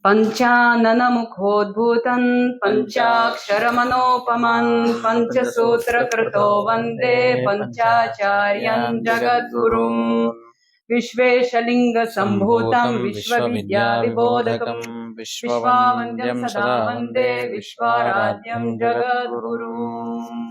पञ्चाननमुखोद्भूतं पञ्चाक्षरमनोपमं पञ्चसूत्रकृतो वन्दे पञ्चाचार्यं जगद्गुरुं विश्वेशलिङ्गसम्भूतं विश्वविद्याविबोधकं विश्ववन्द्यं सदा वन्दे विश्वाराध्यं जगद्गुरुम्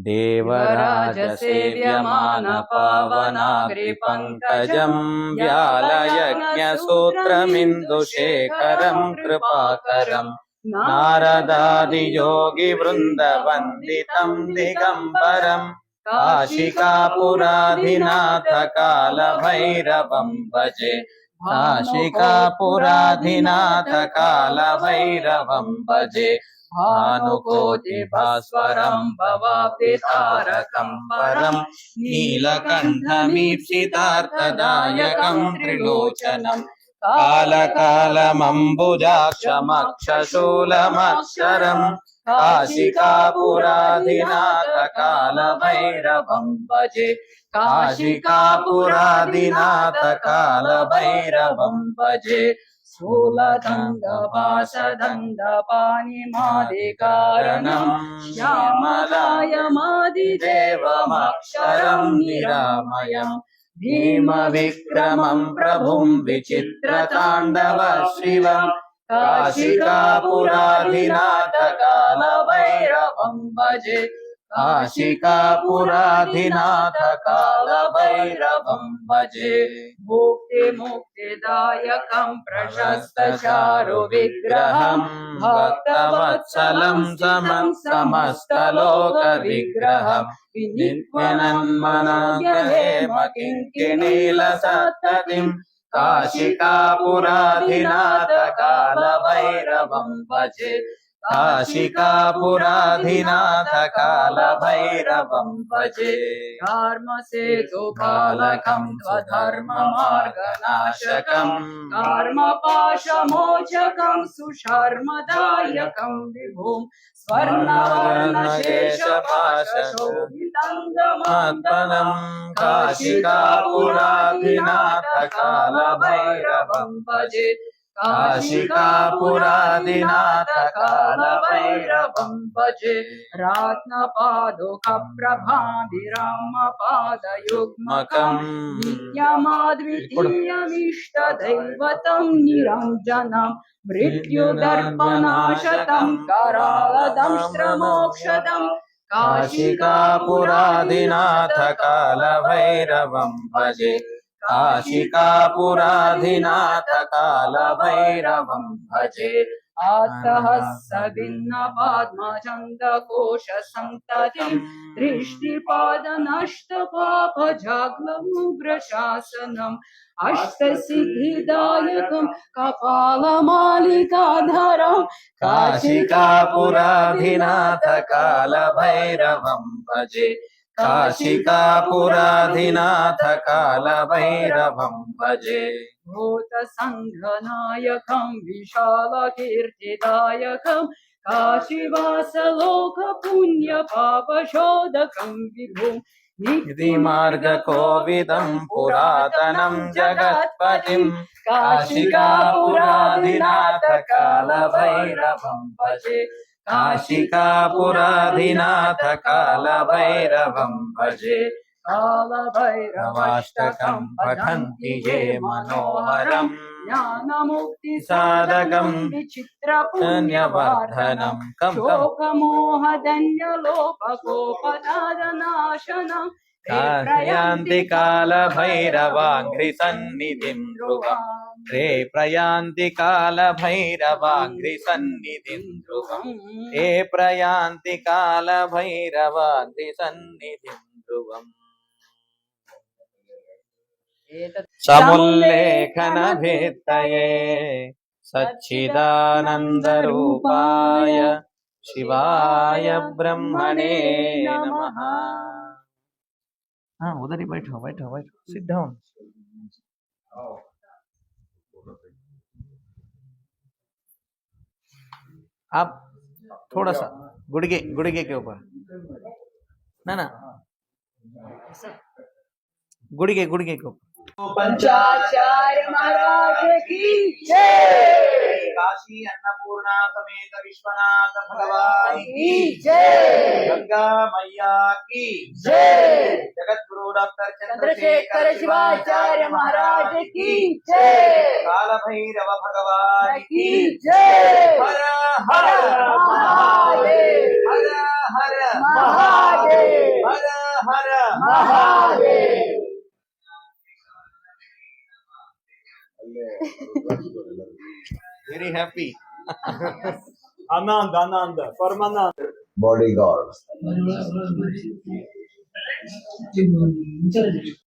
देवराजसेव्यमानपावनाग्रिपङ्कजं व्यालयज्ञसूत्रमिन्दुशेखरं कृपाकरं नारदादियोगिवृन्दवन्दितं दिगम्बरं काशिकापुराधिनाथकालभैरवं भजे काशिकापुराधिनाथकालभैरवं भजे भानुकोटिभास्वरं भवाब्धितारकं परं नीलकण्ठमीप्सितार्थदायकं त्रिलोचनं कालकालमम्बुजाक्षमक्षशूलमक्षरं काशिकापुराधिनाथकालभैरवं भजे काशिकापुराधिनाथकालभैरवं भजे स्थूलदण्डपाशदण्डपाणिमादिकारणं श्यामलायमादिदेवमक्षरं निरामयं भीमविक्रमं प्रभुं विचित्रताण्डवशिवं काशिकापुराधिनाथकालभैरवं भजे काशिकापुराधिनाथकालभैरवं भजे मुक्तिमुक्तिदायकं प्रशस्तचारुविग्रहं भक्तवत्सलं समं समस्तलोकविग्रहं विनित्वनन्मनाग्रहेम किङ्किणीलसत्ततिं काशिकापुराधिनाथकालभैरवं भजे काशिकापुराधिनाथकालभैरवं भजे धर्मसेतुपालकं स्वधर्ममार्गनाशकं कर्मपाशमोचकं सुशर्मदायकं विभुं स्वर्णवर्णशेषपाशशोभितं दमन्तनं काशिकापुराधिनाथकालभैरवं भजे काशिकापुराधिनाथकालभैरवं भजे रत्नपादुकप्रभाभिरामपादयुग्मकं नित्यमाद्वितीयमिष्टदैवतं निरञ्जनं मृत्युदर्पणाशतं करालदंष्ट्रमोक्षदं काशिकापुराधिनाथकालभैरवं भजे काशिकापुराधिनाथकालभैरवं भजे आत्तहस्तभिन्नपाद्मचन्दकोशसन्ततिं दृष्टिपादनष्टपापजाग्लमुग्रशासनम् अष्टसिद्धिदायकं कपालमालिकाधरं काशिकापुराधिनाथकालभैरवं भजे काशिकापुराधिनाथकालभैरवं भजे भूतसङ्घनायकं विशालकीर्तिदायकं काशीवासलोकपुण्यपापशोधकं विभुं निधिमार्गकोविदं पुरातनं जगत्पतिं काशिकापुराधिनाथकालभैरवं भजे काशिकापुराधिनाथकालभैरवं भजे कालभैरवाष्टकं पठन्ति ये मनोहरं ज्ञानमुक्तिसाधकं विचित्रपुण्यवर्धनं शोकमोहदन्यलोपकोपदादनाशनं प्रयान्ति कालभैरवाङ्घ्रिसन्निधिं ध्रुवम् रे प्रयान्ति कालभैरवाङ्घ्रिसन्निधिं ध्रुवम् हे प्रयान्ति कालभैरवाङ्घ्रिसन्निधिं ध्रुवम् समुल्लेखनभित्तये सच्चिदानन्दरूपाय शिवाय ब्रह्मणे नमः। हाँ उधर ही बैठो बैठो बैठो सिट डाउन। आप थोड़ा सा गुड़गे गुड़गे के ऊपर ना ना गुड़गे गुड़गे के ऊपर पंचाचार्य महाराज की जय। काशी अन्नपूर्णा समेत विश्वनाथ भगवान की जय। गंगा मैया की जय। जगत गुरु डॉक्टर चंद्रशेखर शिवाचार्य महाराज की जय। काल भैरव भगवान की जय। हर हर महादेव। हर हर महादेव। हर हर महादेव। वेरी हैप्पी आनंद आनंद परमानंद bodyguard.